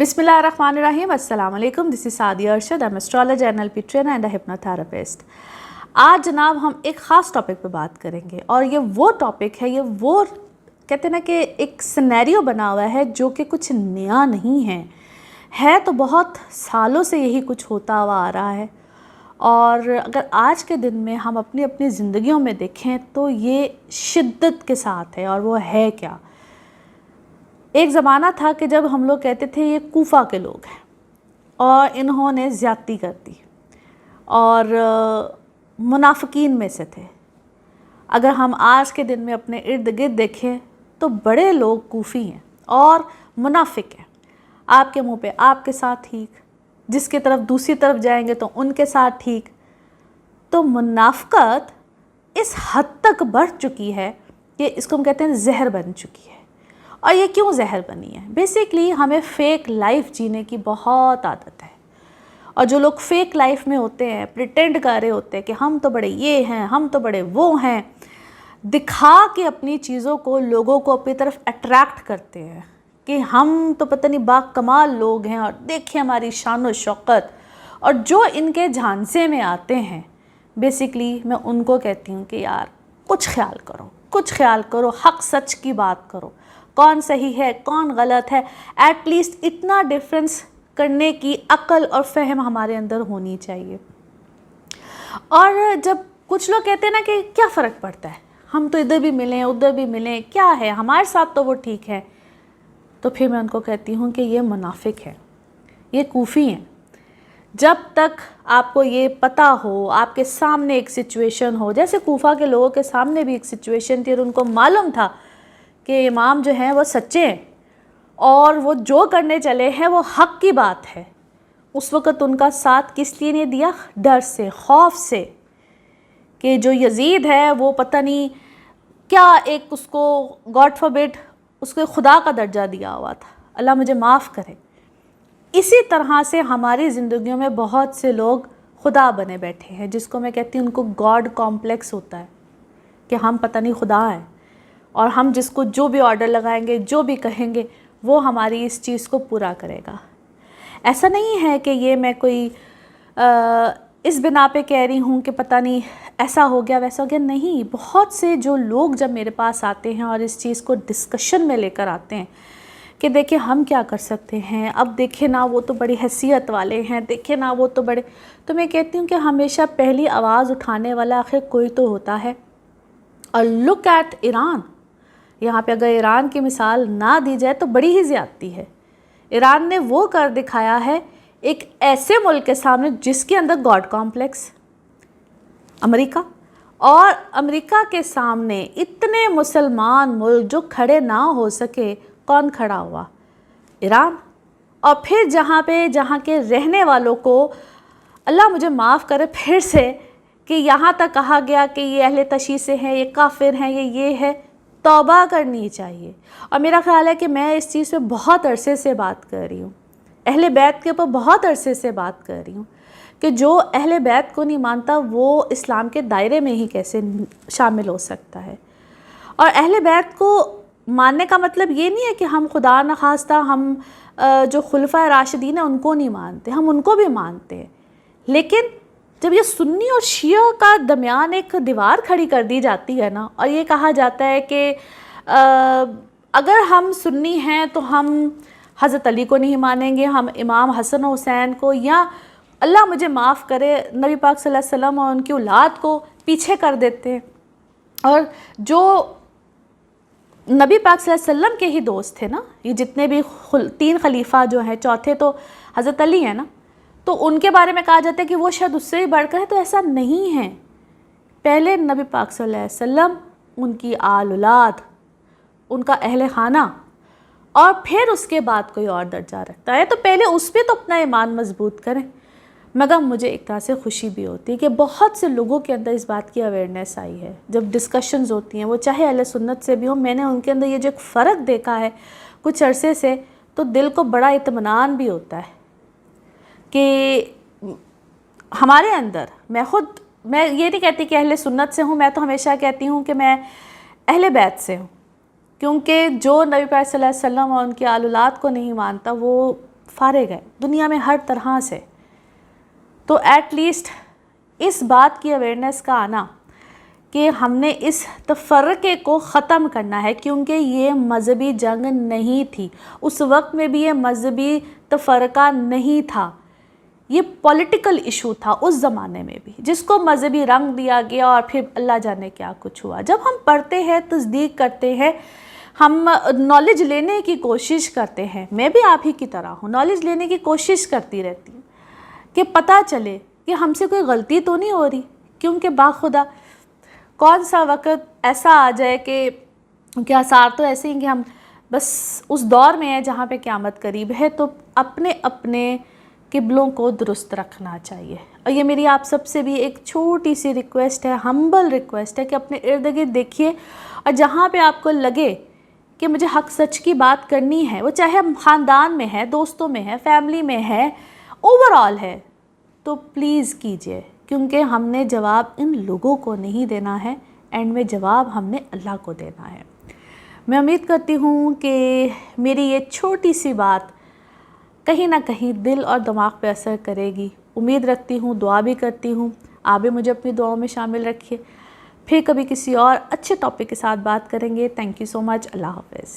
बिस्मिल्लाहिर्रहमानिर्रहीम। अस्सलाम वालेकुम। This is Sadia Arshad. I am astrologer, NLP trainer and hypnotherapist. आज जनाब हम एक ख़ास टॉपिक पे बात करेंगे और ये वो टॉपिक है, ये वो कहते हैं ना कि एक सिनेरियो बना हुआ है जो कि कुछ नया नहीं है तो बहुत सालों से यही कुछ होता हुआ आ रहा है। और अगर आज के दिन में हम अपनी अपनी ज़िंदगियों में देखें तो ये शिद्दत के साथ है। और वो है क्या? एक ज़माना था कि जब हम लोग कहते थे ये कूफा के लोग हैं और इन्होंने ज़्यादती कर दी और मुनाफिकीन में से थे। अगर हम आज के दिन में अपने इर्द गिर्द देखें तो बड़े लोग कूफ़ी हैं और मुनाफिक हैं। आपके मुंह पे आपके साथ ठीक, जिसके तरफ दूसरी तरफ जाएंगे तो उनके साथ ठीक। तो मुनाफ़िकत इस हद तक बढ़ चुकी है कि इसको हम कहते हैं जहर बन चुकी है। और ये क्यों जहर बनी है? बेसिकली हमें फ़ेक लाइफ जीने की बहुत आदत है। और जो लोग फ़ेक लाइफ में होते हैं, प्रिटेंड कर रहे होते हैं कि हम तो बड़े ये हैं, हम तो बड़े वो हैं, दिखा के अपनी चीज़ों को लोगों को अपनी तरफ अट्रैक्ट करते हैं कि हम तो पता नहीं बाकमाल लोग हैं और देखिए हमारी शान और शौकत। और जो इनके झांसे में आते हैं, बेसिकली मैं उनको कहती हूँ कि यार कुछ ख्याल करो, कुछ ख्याल करो, हक सच की बात करो, कौन सही है कौन गलत है। एटलीस्ट इतना डिफरेंस करने की अक्ल और फहम हमारे अंदर होनी चाहिए। और जब कुछ लोग कहते हैं ना कि क्या फ़र्क पड़ता है, हम तो इधर भी मिलें उधर भी मिलें, क्या है हमारे साथ तो वो ठीक है, तो फिर मैं उनको कहती हूँ कि ये मुनाफिक है, ये कूफ़ी हैं। जब तक आपको ये पता हो, आपके सामने एक सिचुएशन हो, जैसे कूफा के लोगों के सामने भी एक सिचुएशन थी और उनको मालूम था कि इमाम जो हैं वो सच्चे हैं और वो जो करने चले हैं वो हक़ की बात है। उस वक़्त उनका साथ किस लिए नहीं दिया? डर से, खौफ से कि जो यजीद है वो पता नहीं क्या एक उसको गॉड फॉरबिड उसको खुदा का दर्जा दिया हुआ था, अल्लाह मुझे माफ़ करे। इसी तरह से हमारी ज़िंदगियों में बहुत से लोग खुदा बने बैठे हैं, जिसको मैं कहती हूँ उनको गॉड कॉम्प्लेक्स होता है कि हम पता नहीं खुदा हैं और हम जिसको जो भी ऑर्डर लगाएंगे, जो भी कहेंगे, वो हमारी इस चीज़ को पूरा करेगा। ऐसा नहीं है कि ये मैं कोई इस बिना पे कह रही हूँ कि पता नहीं ऐसा हो गया वैसा हो गया, नहीं। बहुत से जो लोग जब मेरे पास आते हैं और इस चीज़ को डिस्कशन में लेकर आते हैं कि देखिए हम क्या कर सकते हैं, अब देखे ना वो तो बड़ी हैसियत वाले हैं, देखे ना वो तो बड़े, तो मैं कहती हूँ कि हमेशा पहली आवाज़ उठाने वाला आखिर कोई तो होता है। और लुक एट ईरान, यहाँ पे अगर ईरान की मिसाल ना दी जाए तो बड़ी ही ज़्यादती है। ईरान ने वो कर दिखाया है एक ऐसे मुल्क के सामने जिसके अंदर गॉड कॉम्प्लेक्स, अमेरिका, और अमेरिका के सामने इतने मुसलमान मुल्क जो खड़े ना हो सके, कौन खड़ा हुआ? ईरान। और फिर जहाँ के रहने वालों को अल्लाह मुझे माफ़ करे फिर से कि यहाँ तक कहा गया कि ये अहले तशी से हैं, ये काफिर हैं, ये है। तौबा करनी चाहिए। और मेरा ख़्याल है कि मैं इस चीज़ पे बहुत अरसे से बात कर रही हूँ, अहले बैत के ऊपर बहुत अरसे से बात कर रही हूँ कि जो अहले बैत को नहीं मानता वो इस्लाम के दायरे में ही कैसे शामिल हो सकता है। और अहले बैत को मानने का मतलब ये नहीं है कि हम खुदा न खास्ता हम जो खुलफा राशिदीन हैं उनको नहीं मानते, हम उनको भी मानते हैं। लेकिन जब ये सुन्नी और शिया का दरमियान एक दीवार खड़ी कर दी जाती है ना, और ये कहा जाता है कि अगर हम सुन्नी हैं तो हम हज़रत अली को नहीं मानेंगे, हम इमाम हसन हुसैन को, या अल्लाह मुझे माफ़ करे नबी पाक सल्लल्लाहु अलैहि वसल्लम और उनकी औलाद को पीछे कर देते हैं। और जो नबी पाक सल्लल्लाहु अलैहि वसल्लम के ही दोस्त थे ना, ये जितने भी 3 खलीफा जो हैं, चौथे तो हज़रत अली हैं ना, तो उनके बारे में कहा जाता है कि वो शायद उससे भी बढ़कर है। तो ऐसा नहीं है। पहले नबी पाक सल्लल्लाहु अलैहि वसल्लम, उनकी आल औलाद, उनका अहले खाना, और फिर उसके बाद कोई और दर्जा रखता है। तो पहले उस पर तो अपना ईमान मजबूत करें। मगर मुझे एक तरह से खुशी भी होती है कि बहुत से लोगों के अंदर इस बात की अवेयरनेस आई है। जब डिस्कशंस होती हैं, वो चाहे अहले सुन्नत से भी हो, मैंने उनके अंदर ये जो एक फ़र्क देखा है कुछ अरसे से, तो दिल को बड़ा इत्मीनान भी होता है कि हमारे अंदर, मैं ये नहीं कहती कि अहले सुन्नत से हूँ, मैं तो हमेशा कहती हूँ कि मैं अहले बैत से हूँ, क्योंकि जो नबी पाक सल्लल्लाहु अलैहि वसल्लम और उनकी आल औलाद को नहीं मानता वो فارغ ہے دنیا میں ہر طرح سے. تو ایٹ لیسٹ اس بات کی اویئرنیس کا آنا کہ ہم نے اس تفرقے کو ختم کرنا ہے، کیونکہ یہ مذہبی جنگ نہیں تھی، اس وقت میں بھی یہ مذہبی تفرقہ نہیں تھا، یہ پولیٹیکل ایشو تھا اس زمانے میں بھی، جس کو مذہبی رنگ دیا گیا اور پھر اللہ جانے کیا کچھ ہوا. جب ہم پڑھتے ہیں، تصدیق کرتے ہیں، ہم نالج لینے کی کوشش کرتے ہیں، میں بھی آپ ہی کی طرح ہوں، نالج لینے کی کوشش کرتی رہتی ہوں کہ پتہ چلے کہ ہم سے کوئی غلطی تو نہیں ہو رہی. کیونکہ باخدا کون سا وقت ایسا آ جائے کہ آثار تو ایسے ہیں کہ ہم بس اس دور میں ہیں جہاں پہ قیامت قریب ہے. تو اپنے اپنے قبلوں کو درست رکھنا چاہیے. اور یہ میری آپ سب سے بھی ایک چھوٹی سی ریکویسٹ ہے، ہمبل ریکویسٹ ہے کہ اپنے ارد گرد دیکھیے، اور جہاں پہ آپ کو لگے کہ مجھے حق سچ کی بات کرنی ہے، وہ چاہے خاندان میں ہے، دوستوں میں ہے، فیملی میں ہے، اوور آل ہے، تو پلیز کیجئے. کیونکہ ہم نے جواب ان لوگوں کو نہیں دینا ہے، اینڈ میں جواب ہم نے اللہ کو دینا ہے. میں امید کرتی ہوں کہ میری یہ چھوٹی سی بات کہیں نہ کہیں دل اور دماغ پہ اثر کرے گی. امید رکھتی ہوں، دعا بھی کرتی ہوں، آپ بھی مجھے اپنی دعاؤں میں شامل رکھیے. پھر کبھی کسی اور اچھے ٹاپک کے ساتھ بات کریں گے. تھینک یو سو مچ. اللہ حافظ.